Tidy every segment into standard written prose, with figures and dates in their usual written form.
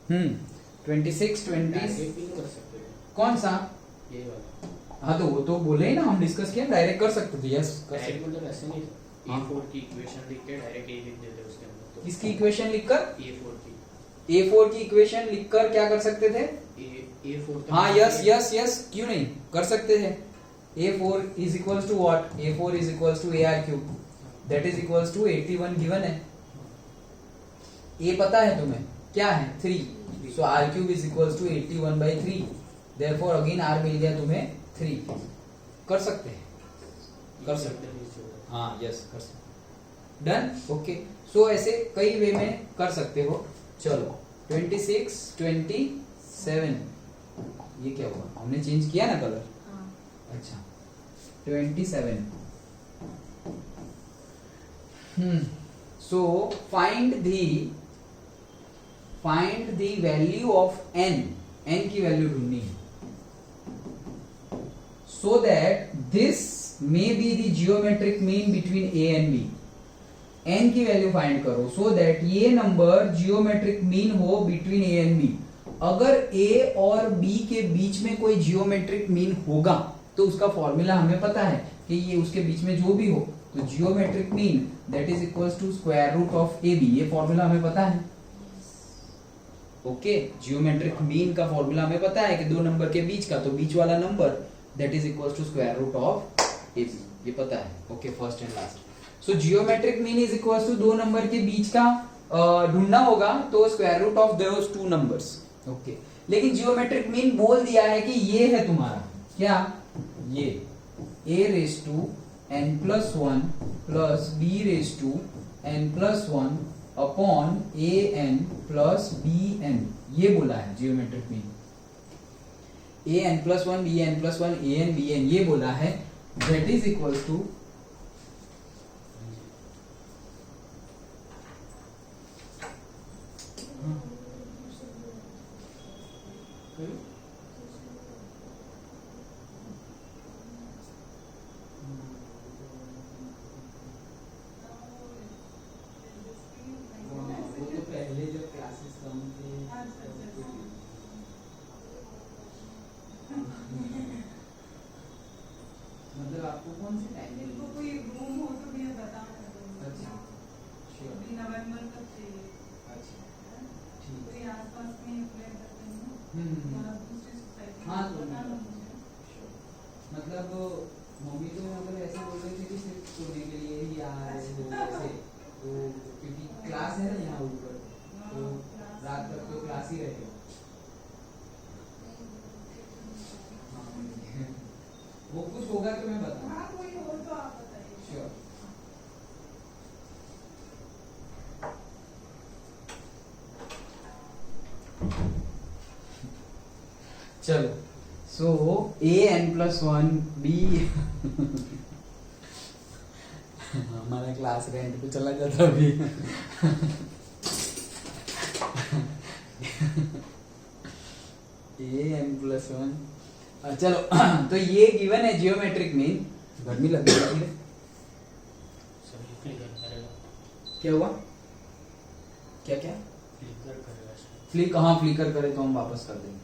26 20 direct भी कर सकते हैं कौन सा? ये वाला। हाँ तो वो तो बोले ही ना, हम डिस्कस किया डायरेक्ट कर सकते थे। यस कर सकते। डायरेक्ट मतलब ऐसे नहीं हाँ। A4 की इक्वेशन लिख के डायरेक्ट A लिख देते उसके अंदर तो किसकी इक्वेशन लिखकर? A4 की A4 की इक्वेशन लिखकर क्या कर सकते थे? A4 का हाँ यस यस यस, क्यों नहीं कर सकते थे। A4 is equals to what? A4 is equals to AR cube, that is equals to 81 given है। A पता है तुम्हें क्या है? 3। So R cube is equals to 81/3, therefore again R मिल गया तुम्हें 3। कर सकते हैं, कर सकते हैं। हाँ यस कर सकते। Done, okay. सो ऐसे कई वे में कर सकते हो। चलो 26 27, ये क्या हुआ? हमने चेंज किया ना कलर? अच्छा 27। So find the value of n की वैल्यू ढूंढनी है, so that this may be the geometric mean between a and b। n की वैल्यू फाइंड करो so that ये नंबर जियोमेट्रिक मीन हो बिटवीन a and b। अगर a और b के बीच में कोई जियोमेट्रिक मीन होगा तो उसका फॉर्मूला हमें पता है कि ये उसके बीच में जो भी हो तो geometric mean that is equals to square root of ab। ये फॉर्मूला हमें पता है। ओके, जियोमेट्रिक मीन का फॉर्मूला हमें पता है कि दो नंबर के बीच का, तो बीच वाला number that is equals to square root of ab, ये पता है। Okay, first and last. So geometric mean is equals to दो नंबर के बीच का ढूंढना होगा तो square root of those two numbers. Okay, लेकिन जियोमेट्रिक मीन बोल दिया है कि ये है तुम्हारा क्या? ये a raise to n plus 1 plus b raise to n plus 1 upon a n plus b n, ये बोला है geometric mean. a n plus 1 b n plus 1 a n b n, ये बोला है दैट इज इक्वल्स टू मतलब आपको कौन से टाइम में तो कोई रूम हो तो भैया बता दो। अच्छा श्योर, अभी नवंबर तक चाहिए। अच्छा ठीक है। कोई आसपास में अप्लाई करते हैं ना, हम्म, या दूसरी सोसाइटी हाँ, में तो बता दो मुझे। श्योर। मतलब मम्मी तो मतलब ऐसे बोल रही थी कि सिर्फ सोने के लिए ही आ रहे हो ऐसे, तो क्योंकि क्लास है ना यहाँ ऊपर, तो रात तक तो क्लास ही रहेगा। हाँ, वो कुछ होगा तो मैं बताऊँ। हाँ, कोई हो तो आप बताइए। श्योर। चलो, सो a n प्लस 1 b हमारा क्लास रेंट पे चला जाता अभी। a n प्लस 1, चलो तो ये गिवन है जियोमेट्रिक मीन। गर्मी लग रही है, सभी क्लियर करेगा, क्या हुआ? क्या क्या क्लियर करेगा फ्लिक? हाँ, फ्लिकर करे तो हम वापस कर देंगे।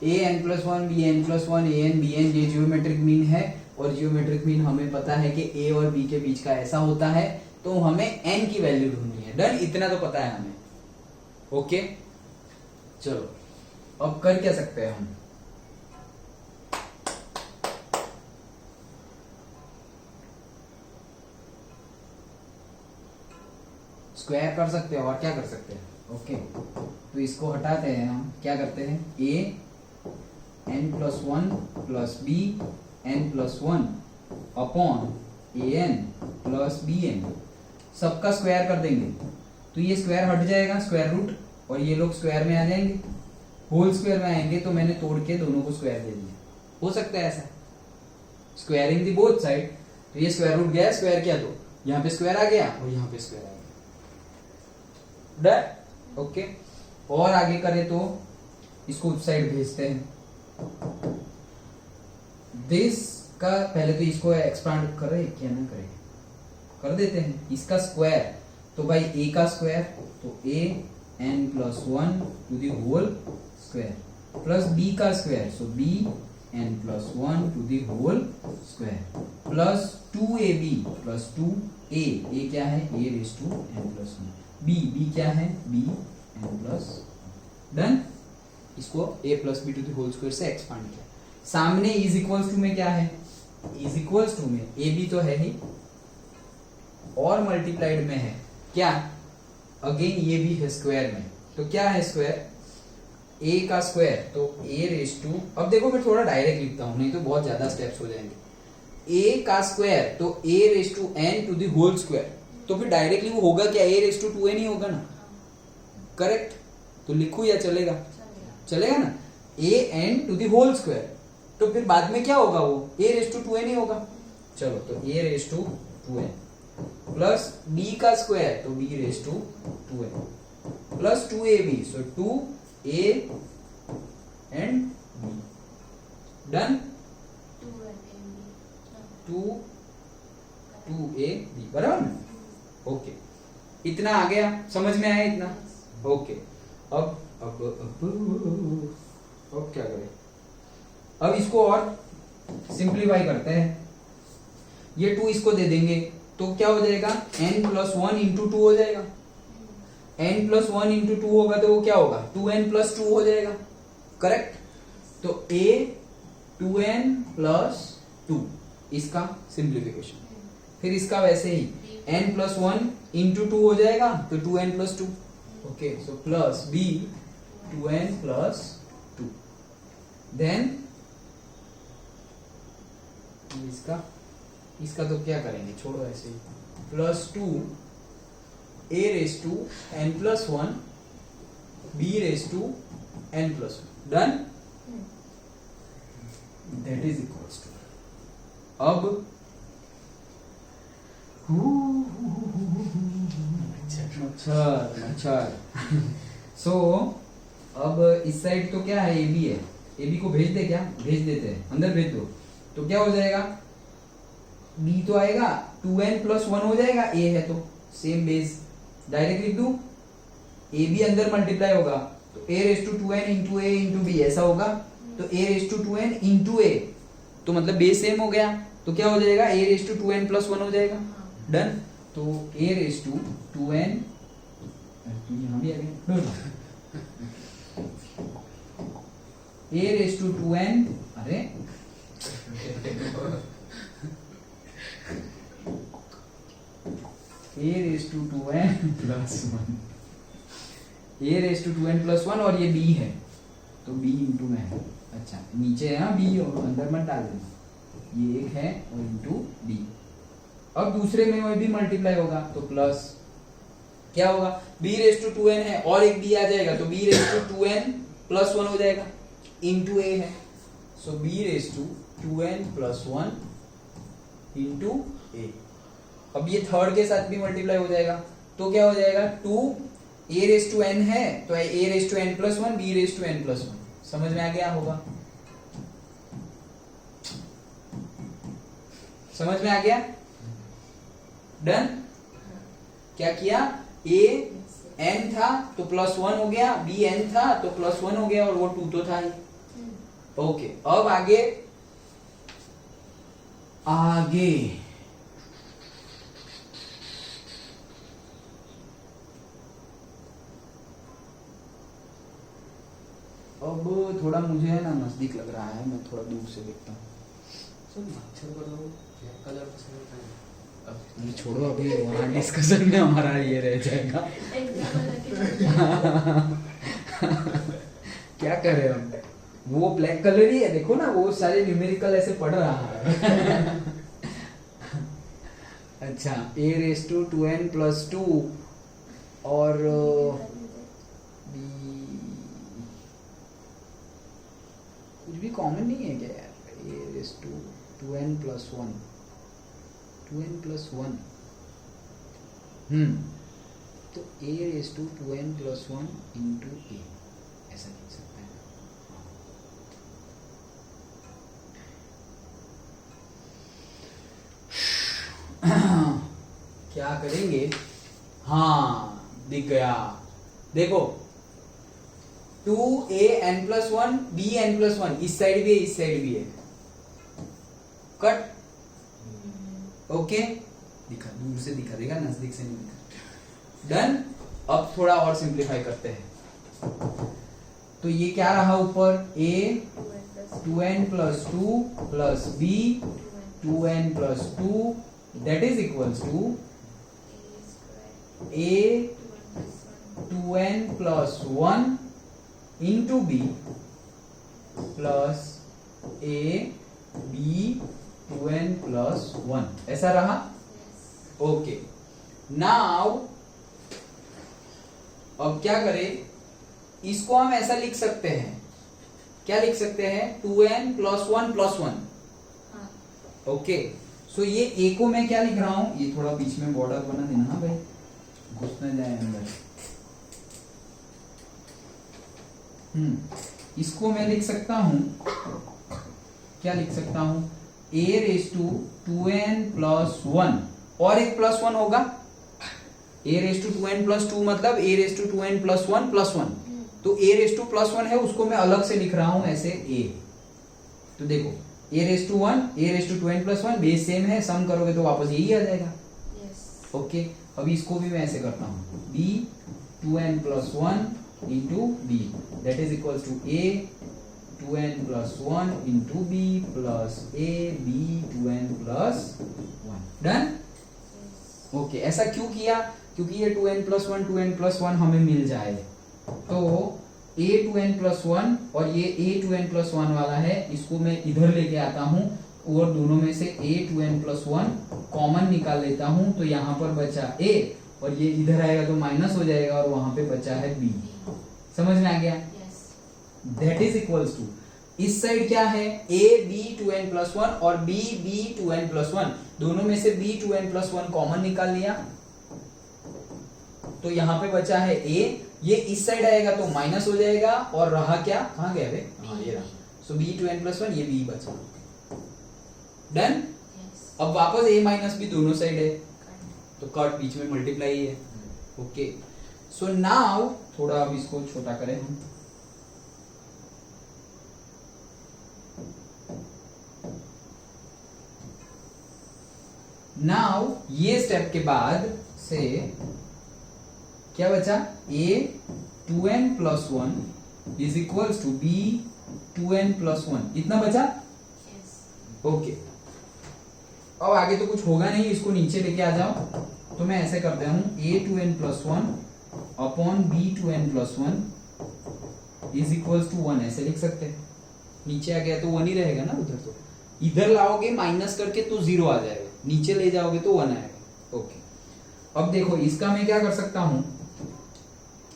a n plus 1 b n plus 1 a n b n, ये जियोमेट्रिक मीन है। और जियोमेट्रिक मीन हमें पता है कि a और b के बीच का ऐसा होता है, तो हमें n की वैल्यू ढूंढनी है। डन, इतना तो पता है हमें। ओके, चलो अब कर क्या सकते हैं हम? स्क्वायर कर सकते हैं, और क्या कर सकते हैं? ओके, तो इसको हटाते हैं हम। क्या करते हैं? a n plus 1 plus b n plus 1 upon a n plus b n, सबका स्क्वायर कर देंगे तो ये स्क्वायर हट जाएगा, स्क्वायर रूट, और ये लोग स्क्वायर में आ जाएंगे, होल स्क्वायर में आएंगे। तो मैंने तोड़ के दोनों को स्क्वायर दे दिया। हो सकता है ऐसा, स्क्वायरिंग दी बोथ साइड। तो ये स्क्वायर रूट गया, स्क्वायर किया तो यहाँ पे स्क्वायर आ गया और यहाँ पे स्क्वायर आ गया। Done, okay. और आगे करें तो इसको उस साइड भेजते हैं। दिस का पहले तो इसको एक्सपांड करे क्या ना करे, कर देते हैं। इसका स्क्वायर तो भाई a का स्क्वायर, तो a n plus 1 to the whole square plus b का square, so b n plus 1 to the whole square plus 2ab plus 2a, a क्या है a raised to n plus 1, b क्या है b n plus, done. इसको a plus b to the whole square से expand किया। सामने is equals to में क्या है, इज इक्वल्स टू में ए बी तो है ही और मल्टीप्लाइड में है क्या, अगेन ये भी है स्क्वायर में, तो क्या है स्क्वायर, ए का स्क्वायर तो ए रेज टू, अब देखो मैं थोड़ा डायरेक्ट लिखता हूं नहीं तो बहुत ज्यादा स्टेप्स हो जाएंगे। ए का स्क्वायर तो A raise to N to the whole square, तो फिर डायरेक्टली वो होगा क्या, ए रेज टू 2n ही होगा ना, करेक्ट। तो लिखूं या चलेगा, चलेगा ना, A N to the whole square, तो फिर बाद में क्या होगा, वो ए रेज टू 2n ही होगा। चलो तो A raise to 2n plus b का स्क्वायर तो b raise to 2n plus 2ab, so 2a and b, done. 2ab बराबर ना, ओके। इतना आ गया, समझ में आया इतना, ओके। अब क्या करें, अब इसको और सिंप्लीफाई करते हैं। ये 2 इसको दे देंगे तो क्या हो जाएगा, n प्लस 1 इंटू 2 हो जाएगा, n प्लस 1 इंटू 2 होगा तो वो क्या होगा, 2n प्लस 2 हो जाएगा, करेक्ट। तो a 2n प्लस 2 इसका सिंप्लीफिकेशन, फिर इसका वैसे ही n प्लस 1 इंटू 2 हो जाएगा तो 2n plus 2, okay. So plus b 2n plus 2, then इसका तो क्या करेंगे, छोड़ो ऐसे ही, plus 2 a raise to n plus 1 b raise to n plus 1, done. That is equals to, अब अच्छा सो अब इस साइड तो क्या है, ए बी है, ए बी को भेज दे, क्या भेज देते हैं, अंदर भेज दो, तो क्या हो जाएगा, b तो आएगा 2n प्लस 1 हो जाएगा, a है तो सेम बेस, डायरेक्ट लिख दूं, ए बी अंदर मल्टीप्लाई होगा तो a raise to 2n into a into b ऐसा होगा, तो a raise to 2n into a, तो मतलब बेस सेम हो गया, तो क्या हो जाएगा, a raise to 2n plus 1 हो जाएगा, डन। तो a रेज टू 2n, यहाँ भी आ गया, a रेज टू 2n, अरे a raise to 2n plus 1, a raise to 2n plus 1 और ये b है तो b इंटू में है, अच्छा नीचे है b और अंदर मत डाल देना, ये एक है और इंटू b। अब दूसरे में वही भी मल्टीप्लाई होगा तो प्लस क्या होगा, b रेज टू 2n है और एक b आ जाएगा तो b raise to 2n plus 1 हो जाएगा, इंटू a है, so b raise to 2n plus 1 into a। अब ये थर्ड के साथ भी मल्टीप्लाई हो जाएगा तो क्या हो जाएगा, 2 a रेज टू n है तो a raise to n plus 1 b raise to n plus 1, समझ में आ गया होगा, समझ में आ गया, डन। क्या किया, a n था तो प्लस 1 हो गया, b n था तो प्लस 1 हो गया और वो 2 तो था ही, ओके। अब आगे अब थोड़ा मुझे है ना नजदीक लग रहा है, मैं थोड़ा दूर से देखता हूँ। सर मच्छर को तो ब्लैक कलर पसंद आता है, नहीं छोड़ो, अभी वहाँ डिस्कशन में हमारा ये रह जाएगा। क्या कर रहे हम, वो ब्लैक कलर ही है, देखो ना वो सारे न्यूमेरिकल ऐसे पढ़ रहा है। अच्छा a raise to 2n plus 2 और b कुछ भी कॉमन नहीं है क्या यार, a raise to 2n plus 1 2n plus 1, तो a raise to 2n plus 1 into a ऐसा लिख सकते हैं। क्या करेंगे, हाँ दिख गया, देखो 2an+1 bn+1 इस साइड भी है इस साइड भी है, कट। ओके, दिखा दूर से दिखा देगा, नजदीक से नहीं दिखा। डन। अब थोड़ा और सिंप्लीफाई करते हैं। तो ये क्या रहा ऊपर, a 2n+2 plus b 2n+2 that is equals to a 2n+1 into b plus a b 2n+1 ऐसा रहा। ओके, नाउ अब क्या करें, इसको हम ऐसा लिख सकते हैं, क्या लिख सकते हैं, 2n+1+1। ओके, सो ये a को मैं क्या लिख रहा हूं, ये थोड़ा बीच में बॉर्डर बना देना ना भाई, घुस न जाए अंदर। इसको मैं लिख सकता हूं, क्या लिख सकता हूं, a⁻²n+1 और एक +1 होगा, a⁻²n+2 मतलब a⁻²n+1+1, तो a⁻+1 है उसको मैं अलग से लिख रहा हूं ऐसे a। तो देखो a⁻1 a⁻²n+1 बेस सेम है, सम करोगे तो वापस यही आ जाएगा। ओके, अभी इसको भी मैं ऐसे करता हूं, b 2n+1 into b that is equals to a 2n+1 into b plus a b 2n+1। Done. Okay, ऐसा क्यों किया, क्योंकि ये 2n+1 हमें मिल जाए, तो a 2n+1 और ये a 2n+1 वाला है, इसको मैं इधर लेके आता हूं और दोनों में से a 2n+1 कॉमन निकाल लेता हूं, तो यहां पर बचा a और ये इधर आएगा तो माइनस हो जाएगा और वहां पे बचा है b। समझ में आ गया? दैट इज इक्वल्स टू, इस साइड क्या है, a b 2n+1 और b b 2n+1, दोनों में से b 2n+1 कॉमन निकाल लिया, तो यहां पे बचा है a, ये इस साइड आएगा तो माइनस हो जाएगा और रहा क्या, कहां गया बे, हाँ ये रहा, सो b 2n+1 ये b बचा। डन। अब वापस a माइनस b दोनों साइड है तो कट, बीच में मल्टीप्लाई है। ओके, सो नाउ थोड़ा अब इसको छोटा करें हम, नाउ ये स्टेप के बाद से क्या बचा, a 2n+1 is equals to b 2n+1, इतना बचा। ओके, अब आगे तो कुछ होगा नहीं, इसको नीचे लेके आ जाओ, तो मैं ऐसे करता हूं a 2n+1 upon b 2n+1 is equals to 1, ऐसे लिख सकते हैं। नीचे आ गया तो 1 ही रहेगा ना, उधर तो इधर लाओगे माइनस करके तो 0 आ जाएगा, नीचे ले जाओगे तो 1 आएगा। ओके, अब देखो इसका मैं क्या कर सकता हूं,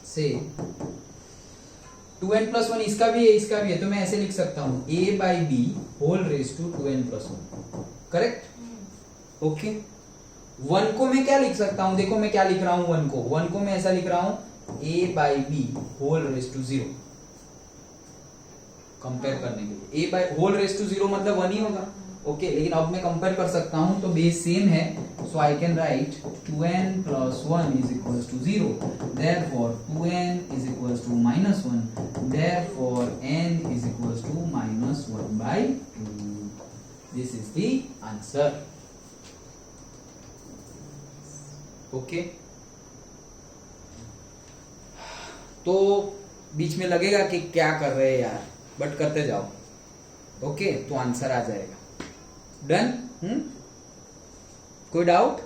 से 2n+1 इसका भी है इसका भी है, तो मैं ऐसे लिख सकता हूं a/b whole raise to 2n+1, correct. Okay, 1 को मैं क्या लिख सकता हूं, देखो मैं क्या लिख रहा हूं, 1 को मैं ऐसा लिख रहा हूं a/b whole raise to 0, compare करने के लिए a होल रेज टू 0 मतलब 1 ही होगा। ओके, लेकिन अब मैं कंपेयर कर सकता हूं तो बेस सेम है, so I can write 2n+1 is equals to 0, therefore 2n is equals to -1, therefore n is equals to -1/2। This is the answer. Okay, तो बीच में लगेगा कि क्या कर रहे हैं यार, बट करते जाओ। ओके, तो आंसर आ जाएगा। डन। कोई डाउट?